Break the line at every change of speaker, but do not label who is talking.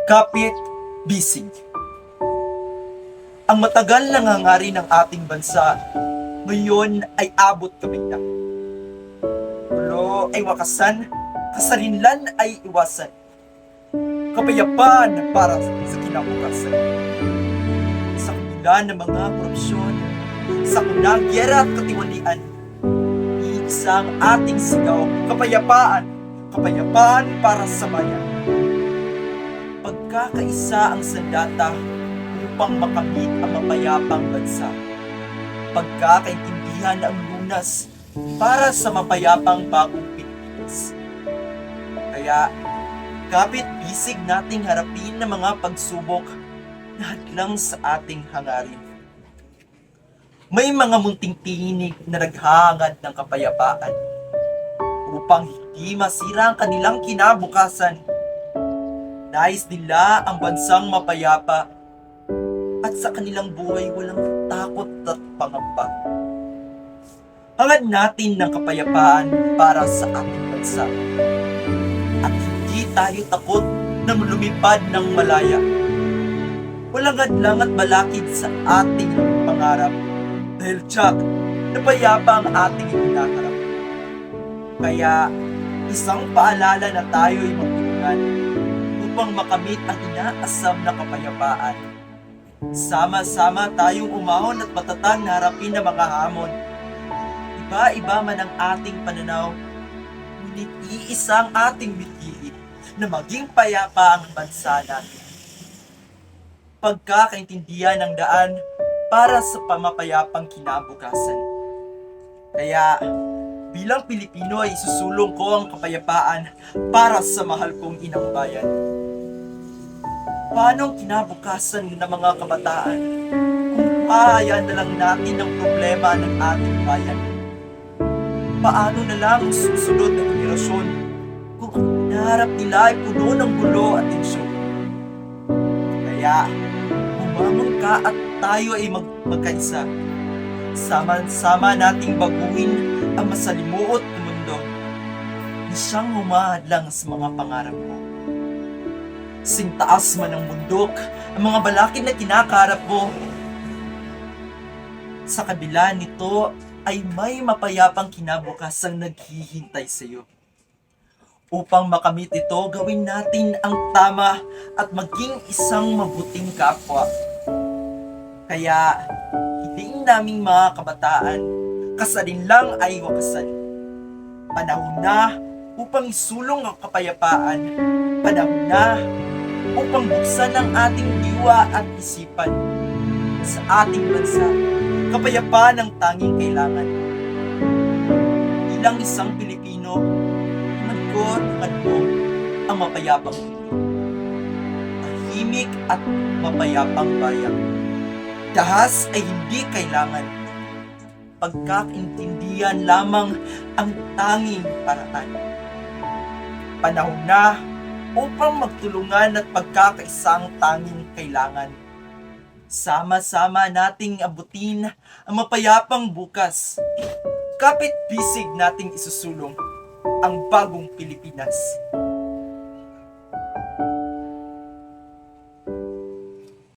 Kapit bisig. Ang matagal na ngangari ng ating bansa, ngayon ay abot kami na. Gulo ay wakasan, kasarinlan ay iwasan. Kapayapaan para sa kinabukasan. Sa kabila ng mga korupsyon, sa kunang gyera at katiwalian, iisa ang ating sigaw, kapayapaan, kapayapaan para sa bayan. Pagkakaisa ang sandata upang makamit ang mapayapang bansa. Pagkakaintindihan ang lunas para sa mapayapang bagong Pilipinas. Kaya, kapit bisig nating harapin ng mga pagsubok na hadlang sa ating hangarin. May mga munting tinig na naghahangad ng kapayapaan upang hindi masira ang kanilang kinabukasan. Nais nila ang bansang mapayapa at sa kanilang buhay walang takot at pangamba. Hangad natin ng kapayapaan para sa ating bansa. At hindi tayo takot na lumipad ng malaya. Walang hadlang at balakid sa ating pangarap. Dahil tiyak, napayapa ang ating hinaharap. Kaya, isang paalala na tayo'y magtulungan upang makamit ang inaasam na kapayapaan. Sama-sama tayong umahon at matatag na harapin ang mga hamon. Iba-iba man ang ating pananaw, ngunit iisa ang ating mithiin na maging payapa ang bansa natin. Pagkakaintindihan ng daan para sa pamapayapang kinabukasan. Kaya, bilang Pilipino ay isusulong ko ang kapayapaan para sa mahal kong inang bayan. Paano ang kinabukasan ng mga kabataan kung paayaan na lang natin ang problema ng ating bayan? Paano na lang ang susunod na henerasyon kung ang hinaharap nila ay puno ng gulo at tensyon? Kaya, umamon ka at tayo ay magkaisa. Sama-sama nating baguhin ang masalimuot na mundo na siyang humahadlang sa mga pangarap mo. Sintaas man ang bundok, ang mga balakid na kinakaharap mo. Sa kabila nito ay may mapayapang kinabukasang naghihintay sa iyo. Upang makamit ito, gawin natin ang tama at maging isang mabuting kapwa. Kaya, hiling naming mga kabataan, kasalin lang ay wakasan. Panahon na upang isulong ang kapayapaan. Panahon na upang buksan ang ating diwa at isipan. Sa ating bansa, kapayapaan ang tanging kailangan. Bilang isang Pilipino, hangad mo ang mapayapang mundo. Tahimik at mapayapang bayan. Dahas ay hindi kailangan. Pagkakaintindihan lamang ang tanging paraan. Panahon na upang magtulungan at pagkakaisang tanging kailangan. Sama-sama nating abutin ang mapayapang bukas. Kapit bisig nating isusulong ang bagong Pilipinas.